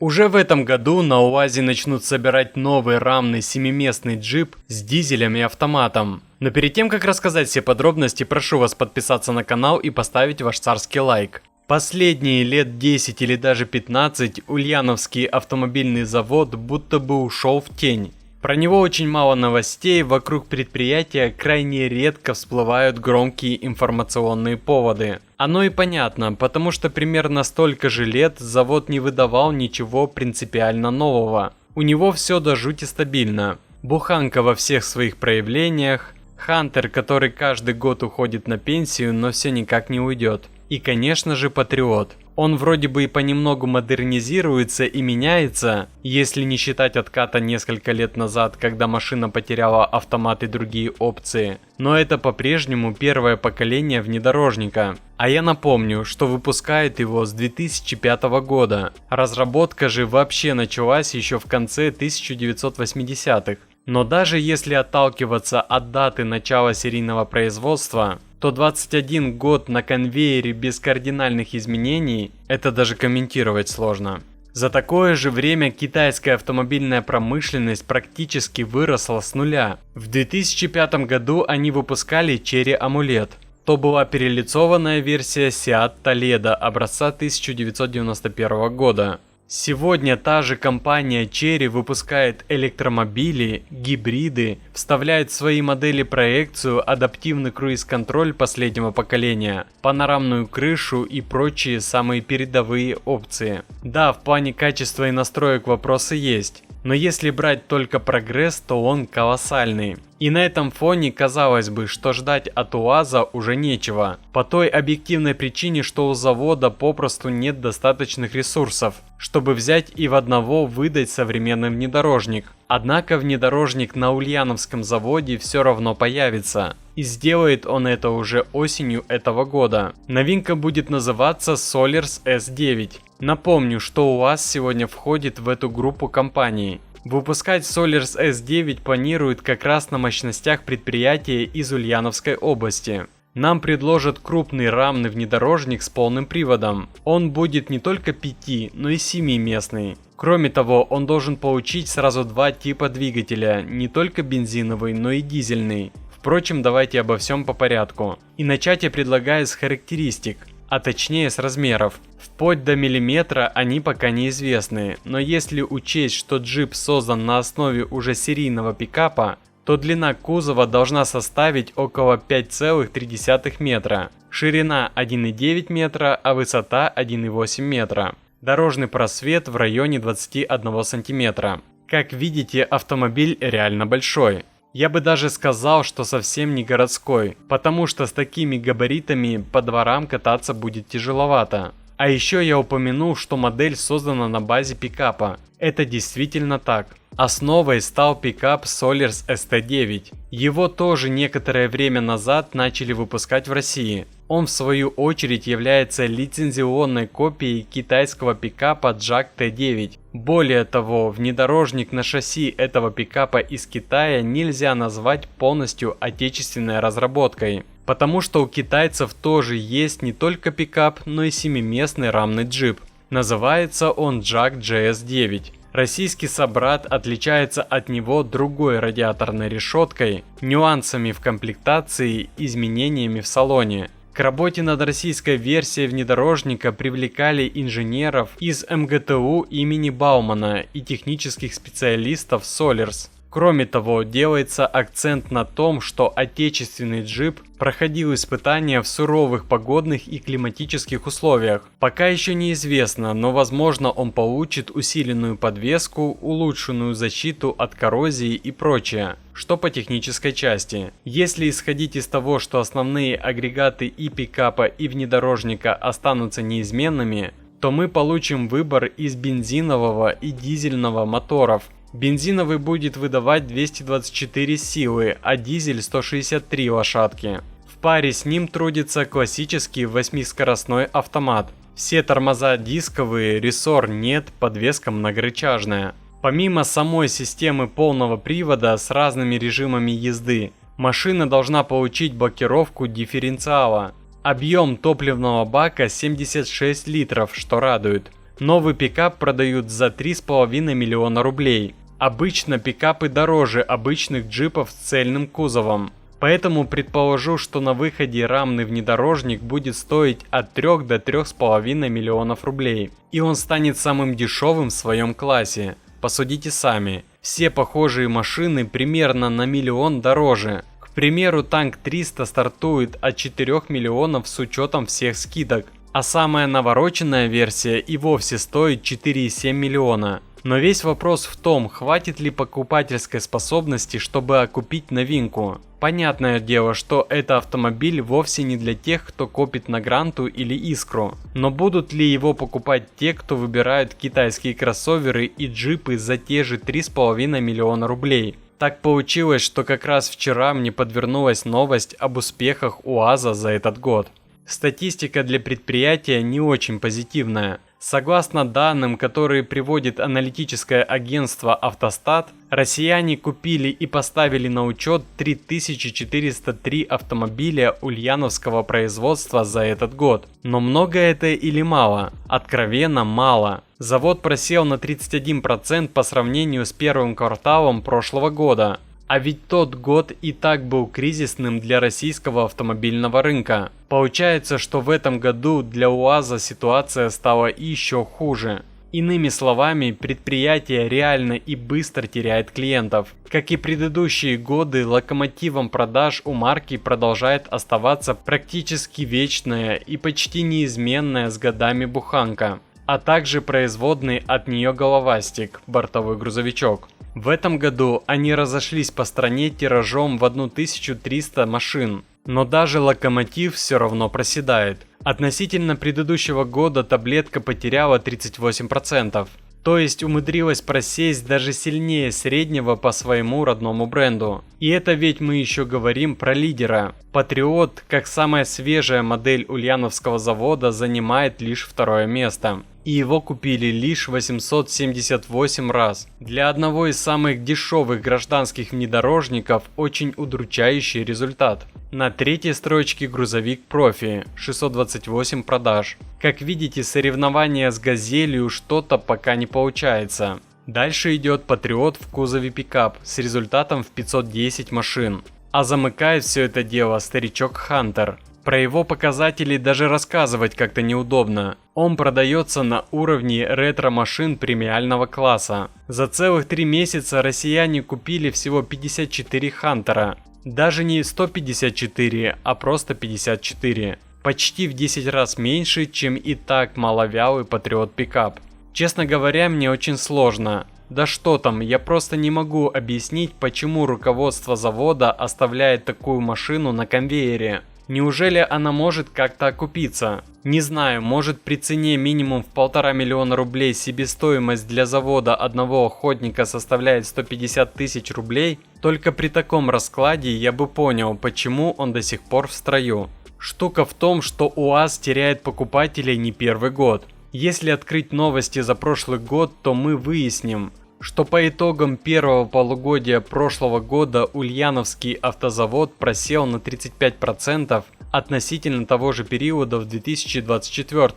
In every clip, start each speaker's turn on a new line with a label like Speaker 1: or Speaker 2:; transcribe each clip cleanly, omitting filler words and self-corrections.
Speaker 1: Уже в этом году на УАЗе начнут собирать новый рамный 7-местный джип с дизелем и автоматом. Но перед тем, как рассказать все подробности, прошу вас подписаться на канал и поставить ваш царский лайк. Последние лет 10 или даже 15 Ульяновский автомобильный завод будто бы ушел в тень. Про него очень мало новостей, вокруг предприятия крайне редко всплывают громкие информационные поводы. Оно и понятно, потому что примерно столько же лет завод не выдавал ничего принципиально нового. У него все до жути стабильно. Буханка во всех своих проявлениях, Хантер, который каждый год уходит на пенсию, но все никак не уйдет. И, конечно же, Патриот. Он вроде бы и понемногу модернизируется и меняется, если не считать отката несколько лет назад, когда машина потеряла автомат и другие опции. Но это по-прежнему первое поколение внедорожника. А я напомню, что выпускает его с 2005 года. Разработка же вообще началась еще в конце 1980-х. Но даже если отталкиваться от даты начала серийного производства, то 21 год на конвейере без кардинальных изменений – это даже комментировать сложно. За такое же время китайская автомобильная промышленность практически выросла с нуля. В 2005 году они выпускали Chery Amulet. То была перелицованная версия Seat Toledo образца 1991 года. Сегодня та же компания Chery выпускает электромобили, гибриды, вставляет в свои модели проекцию, адаптивный круиз-контроль последнего поколения, панорамную крышу и прочие самые передовые опции. Да, в плане качества и настроек вопросы есть, но если брать только прогресс, то он колоссальный. И на этом фоне казалось бы, что ждать от УАЗа уже нечего, по той объективной причине, что у завода попросту нет достаточных ресурсов, чтобы взять и в одного выдать современный внедорожник. Однако внедорожник на Ульяновском заводе все равно появится, и сделает он это уже осенью этого года. Новинка будет называться Solers S9. Напомню, что УАЗ сегодня входит в эту группу компаний. Выпускать Solers S9 планируют как раз на мощностях предприятия из Ульяновской области. Нам предложат крупный рамный внедорожник с полным приводом. Он будет не только 5, но и 7-местный. Кроме того, он должен получить сразу два типа двигателя, не только бензиновый, но и дизельный. Впрочем, давайте обо всем по порядку. И начать я предлагаю с характеристик, а точнее с размеров. Вплоть до миллиметра они пока неизвестны, но если учесть, что джип создан на основе уже серийного пикапа, то длина кузова должна составить около 5,3 метра, ширина 1,9 метра, а высота 1,8 метра. Дорожный просвет в районе 21 сантиметра. Как видите, автомобиль реально большой. Я бы даже сказал, что совсем не городской, потому что с такими габаритами по дворам кататься будет тяжеловато. А еще я упомянул, что модель создана на базе пикапа. Это действительно так. Основой стал пикап Solers ST9. Его тоже некоторое время назад начали выпускать в России. Он в свою очередь является лицензионной копией китайского пикапа JAC T9. Более того, внедорожник на шасси этого пикапа из Китая нельзя назвать полностью отечественной разработкой. Потому что у китайцев тоже есть не только пикап, но и 7-местный рамный джип. Называется он JAC GS9. Российский собрат отличается от него другой радиаторной решеткой, нюансами в комплектации, изменениями в салоне. К работе над российской версией внедорожника привлекали инженеров из МГТУ имени Баумана и технических специалистов Solers. Кроме того, делается акцент на том, что отечественный джип проходил испытания в суровых погодных и климатических условиях. Пока еще неизвестно, но возможно он получит усиленную подвеску, улучшенную защиту от коррозии и прочее. Что по технической части. Если исходить из того, что основные агрегаты и пикапа, и внедорожника останутся неизменными, то мы получим выбор из бензинового и дизельного моторов. Бензиновый будет выдавать 224 силы, а дизель 163 лошадки. В паре с ним трудится классический 8-скоростной автомат. Все тормоза дисковые, рессор нет, подвеска многорычажная. Помимо самой системы полного привода с разными режимами езды, машина должна получить блокировку дифференциала. Объем топливного бака 76 литров, что радует. Новый пикап продают за 3,5 миллиона рублей. Обычно пикапы дороже обычных джипов с цельным кузовом. Поэтому предположу, что на выходе рамный внедорожник будет стоить от 3 до 3,5 миллионов рублей. И он станет самым дешевым в своем классе. Посудите сами. Все похожие машины примерно на миллион дороже. К примеру, танк 300 стартует от 4 миллионов с учетом всех скидок. А самая навороченная версия и вовсе стоит 4,7 миллиона. Но весь вопрос в том, хватит ли покупательской способности, чтобы окупить новинку. Понятное дело, что это автомобиль вовсе не для тех, кто копит на Гранту или Искру. Но будут ли его покупать те, кто выбирают китайские кроссоверы и джипы за те же 3,5 миллиона рублей? Так получилось, что как раз вчера мне подвернулась новость об успехах УАЗа за этот год. Статистика для предприятия не очень позитивная. Согласно данным, которые приводит аналитическое агентство Автостат, россияне купили и поставили на учет 3403 автомобиля ульяновского производства за этот год. Но много это или мало? Откровенно мало. Завод просел на 31% по сравнению с первым кварталом прошлого года. А ведь тот год и так был кризисным для российского автомобильного рынка. Получается, что в этом году для УАЗа ситуация стала еще хуже. Иными словами, предприятие реально и быстро теряет клиентов. Как и предыдущие годы, локомотивом продаж у марки продолжает оставаться практически вечная и почти неизменная с годами буханка, а также производный от нее головастик, бортовой грузовичок. В этом году они разошлись по стране тиражом в 1300 машин, но даже локомотив все равно проседает. Относительно предыдущего года таблетка потеряла 38%, то есть умудрилась просесть даже сильнее среднего по своему родному бренду. И это ведь мы еще говорим про лидера. Патриот, как самая свежая модель ульяновского завода, занимает лишь 2-е место. И его купили лишь 878 раз. Для одного из самых дешевых гражданских внедорожников очень удручающий результат. На 3-й строчке грузовик Профи, 628 продаж. Как видите, соревнования с Газелью что-то пока не получается. Дальше идет Патриот в кузове пикап с результатом в 510 машин. А замыкает все это дело старичок Хантер. Про его показатели даже рассказывать как-то неудобно. Он продается на уровне ретро-машин премиального класса. За целых 3 месяца россияне купили всего 54 Хантера. Даже не 154, а просто 54. Почти в 10 раз меньше, чем и так маловялый Патриот пикап. Честно говоря, мне очень сложно. Да что там, я просто не могу объяснить, почему руководство завода оставляет такую машину на конвейере. Неужели она может как-то окупиться? Не знаю, может при цене минимум в 1,5 миллиона рублей себестоимость для завода одного охотника составляет 150 тысяч рублей? Только при таком раскладе я бы понял, почему он до сих пор в строю. Штука в том, что УАЗ теряет покупателей не первый год. Если открыть новости за прошлый год, то мы выясним, что по итогам первого полугодия прошлого года Ульяновский автозавод просел на 35% относительно того же периода в 2024.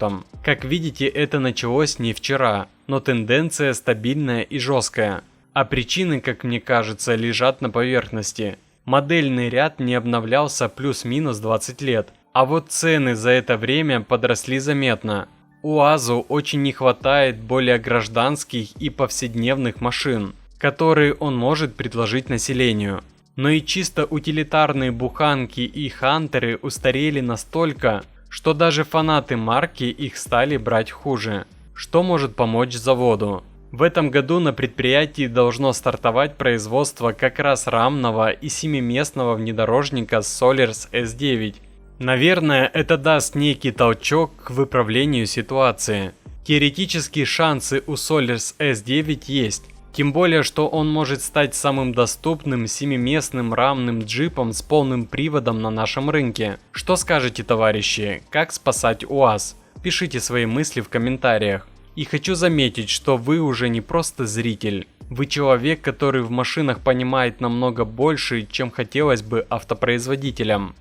Speaker 1: Как видите, это началось не вчера, но тенденция стабильная и жесткая. А причины, как мне кажется, лежат на поверхности. Модельный ряд не обновлялся плюс-минус 20 лет, а вот цены за это время подросли заметно. УАЗу очень не хватает более гражданских и повседневных машин, которые он может предложить населению. Но и чисто утилитарные буханки и хантеры устарели настолько, что даже фанаты марки их стали брать хуже. Что может помочь заводу? В этом году на предприятии должно стартовать производство как раз рамного и 7-местного внедорожника Solers S9. Наверное, это даст некий толчок к выправлению ситуации. Теоретически шансы у Solers S9 есть. Тем более, что он может стать самым доступным 7-местным рамным джипом с полным приводом на нашем рынке. Что скажете, товарищи, как спасать УАЗ? Пишите свои мысли в комментариях. И хочу заметить, что вы уже не просто зритель. Вы человек, который в машинах понимает намного больше, чем хотелось бы автопроизводителям.